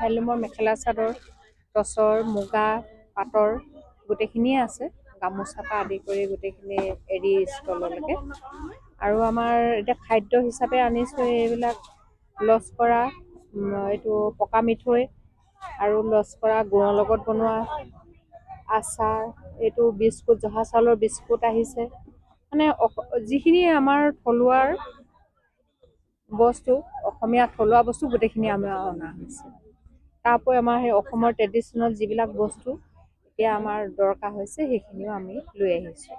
হেণ্ডলুমৰ মেখেলা চাদৰ, টচৰ, মুগা, পাটৰ গোটেইখিনিয়ে আছে। গামোচাৰ পৰা আদি কৰি গোটেইখিনি এৰী ষ্টললৈকে। আৰু আমাৰ এতিয়া খাদ্য হিচাপে আনিছোঁ এইবিলাক লস্কৰা, এইটো পকা মিঠৈ আৰু লস্কৰা গুড়ৰ লগত বনোৱা আচাৰ, এইটো বিস্কুট, জহা চাউলৰ বিস্কুট আহিছে। মানে যিখিনি আমাৰ থলুৱাৰ বস্তু, অসমীয়া থলুৱা বস্তু গোটেইখিনি আমাৰ অনা হৈছে। তাৰপৰি আমাৰ সেই অসমৰ ট্ৰেডিশ্যনেল যিবিলাক বস্তু এতিয়া আমাৰ দৰকাৰ হৈছে সেইখিনিও আমি লৈ আহিছোঁ।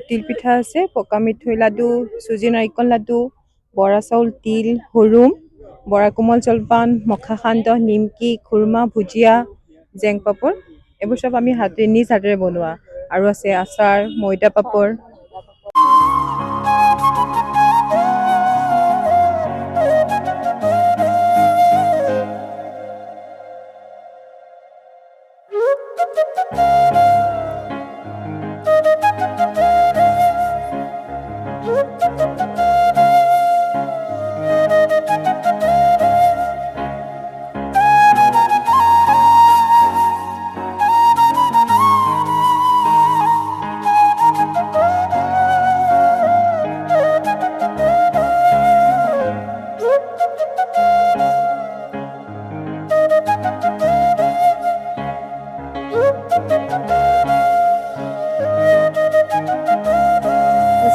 তিলপিঠা আছে, পকা মিঠৈ লাডু, চুজি নাৰিকল লাডু, বৰা চাউল, তিল, হুৰুম, বৰা কোমল জলপান, মখা সান্দহ, নিমকি, খুৰমা, ভুজিয়া, জেং পাপৰ, এইবোৰ চব আমি নিজ হাতেৰে বনোৱা। আৰু আছে আচাৰ, মইদা পাপৰ।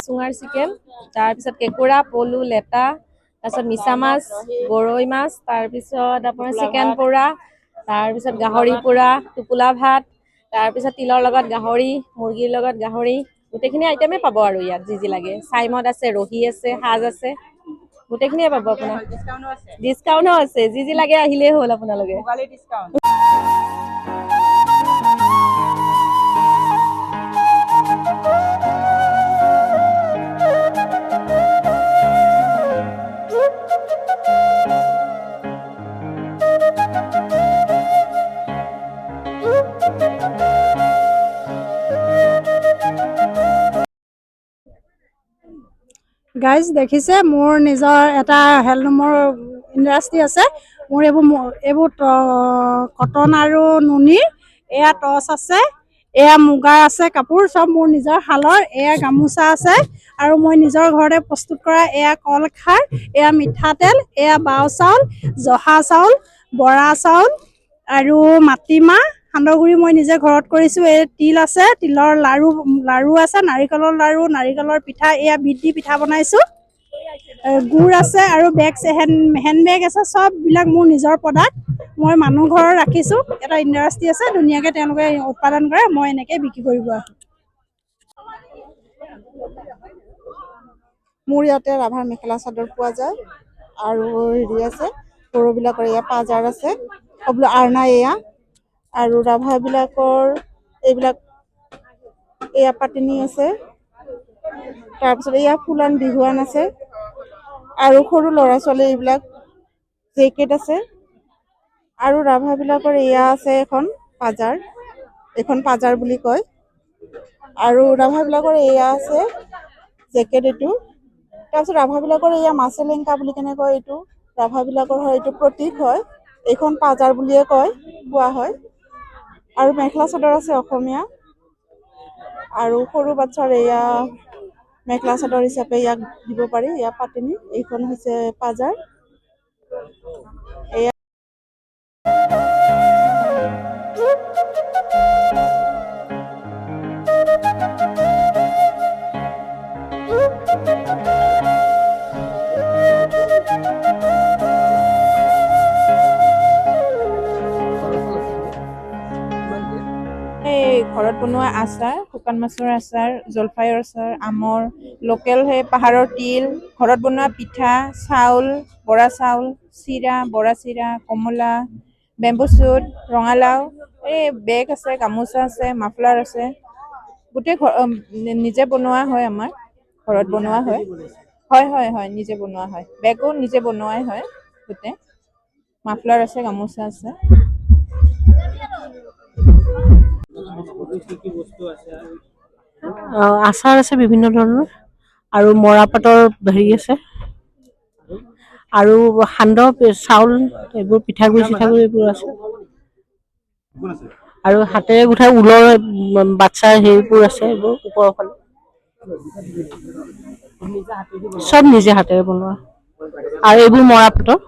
চুঙাৰ চিকেন, তাৰপিছত কেঁকুৰা, পলু, লেটা, তাৰপিছত মিছা মাছ, গৰৈ মাছ, তাৰপিছত আপোনাৰ চিকেন পোৰা, তাৰপিছত গাহৰি পোৰা, টোপোলা ভাত, তাৰপিছত তিলৰ লগত গাহৰি, মুৰ্গীৰ লগত গাহৰি, গোটেইখিনি আইটেমেই পাব আৰু ইয়াত যি লাগে। চাইমদ আছে, ৰহি আছে, সাজ আছে, গোটেইখিনিয়ে পাব আপোনাৰ। ডিছকাউণ্টো আছে, যি লাগে আহিলেই হ'ল আপোনালোকে। গাইজ দেখিছে মোৰ নিজৰ এটা হেণ্ডলুমৰ ইণ্ডাষ্ট্ৰি আছে। মোৰ এইবোৰ কটন আৰু নুনীৰ এয়া টচ আছে, এয়া মুগাৰ আছে কাপোৰ, চব মোৰ নিজৰ শালৰ। এয়া গামোচা আছে আৰু মই নিজৰ ঘৰতে প্ৰস্তুত কৰা এয়া কলখাৰ, এয়া মিঠাতেল, এয়া বাও চাউল, জহা চাউল, বৰা চাউল আৰু মাটিমাহ সান্দহগুৰি মই নিজে ঘৰত কৰিছোঁ। এই তিল আছে, তিলৰ লাৰু আছে, নাৰিকলৰ লাৰু, নাৰিকলৰ পিঠা, এয়া বিধি পিঠা বনাইছোঁ। গুড় আছে আৰু হেণ্ড বেগ আছে, চববিলাক মোৰ নিজৰ প্ৰডাক্ট। মই মানুহ ঘৰৰ ৰাখিছোঁ, এটা ইণ্ডাষ্ট্ৰি আছে, ধুনীয়াকৈ তেওঁলোকে উৎপাদন কৰে, মই এনেকৈ বিক্ৰী কৰিব আছোঁ। মোৰ ইয়াতে ৰাভাৰ মেখেলা চাদৰ পোৱা যায় আৰু হেৰি আছে, সৰুবিলাকৰ এয়া পাজাৰ আছে, আৰনা এয়া, আৰু ৰাভাবিলাকৰ এইবিলাক এয়া পাতিনি আছে, তাৰপিছত এয়া ফুলান বিহুৱান আছে, আৰু সৰু ল'ৰা ছোৱালী এইবিলাক জেকেট আছে। আৰু ৰাভাবিলাকৰ এয়া আছে এখন পাজাৰ, এইখন পাজাৰ বুলি কয়। আৰু ৰাভাবিলাকৰ এয়া আছে জেকেট এইটো। তাৰপিছত ৰাভাবিলাকৰ এয়া মাছেলেংকা বুলি কেনে কয়, এইটো ৰাভাবিলাকৰ হয়, এইটো প্ৰতীক হয়, এইখন পাজাৰ বুলিয়ে কোৱা হয়। আৰু মেখেলা চাদৰ আছে অসমীয়া, আৰু সৰু বাচ্ছাৰ এয়া মেখেলা চাদৰ হিচাপে ইয়াক দিব পাৰি, এয়া পাতিনি, এইখন হৈছে পাজাৰ। এয়া ঘৰত বনোৱা আচাৰ, শুকান মাছৰ আচাৰ, জলফাইৰ আচাৰ, আমৰ, লোকেল সেই পাহাৰৰ তিল, ঘৰত বনোৱা পিঠা, চাউল, বৰা চাউল, চিৰা, বৰা চিৰা, কমলা, বেম্বু চুট, ৰঙালাও, এই বেগ আছে, গামোচা আছে, মাফলাৰ আছে, গোটেই নিজে বনোৱা হয়, আমাৰ ঘৰত বনোৱা হয়। হয়, নিজে বনোৱা হয়, বেগো নিজে বনোৱাই হয় গোটেই। মাফলাৰ আছে, গামোচা আছে। আচাৰ আছে বিভিন্ন ধৰণৰ, আৰু মৰাপাটৰ হেৰি আছে, আৰু সান্দহ চাউল এইবোৰ পিঠাগুড়ি চিঠাগুড়ি এইবোৰ আছে আৰু হাতেৰে গুঠা ঊলৰ বাচ্ছাৰ সেইবোৰ আছে এইবোৰ ওপৰৰ ফালে চব নিজে হাতেৰে বনোৱা আৰু এইবোৰ মৰাপাটৰ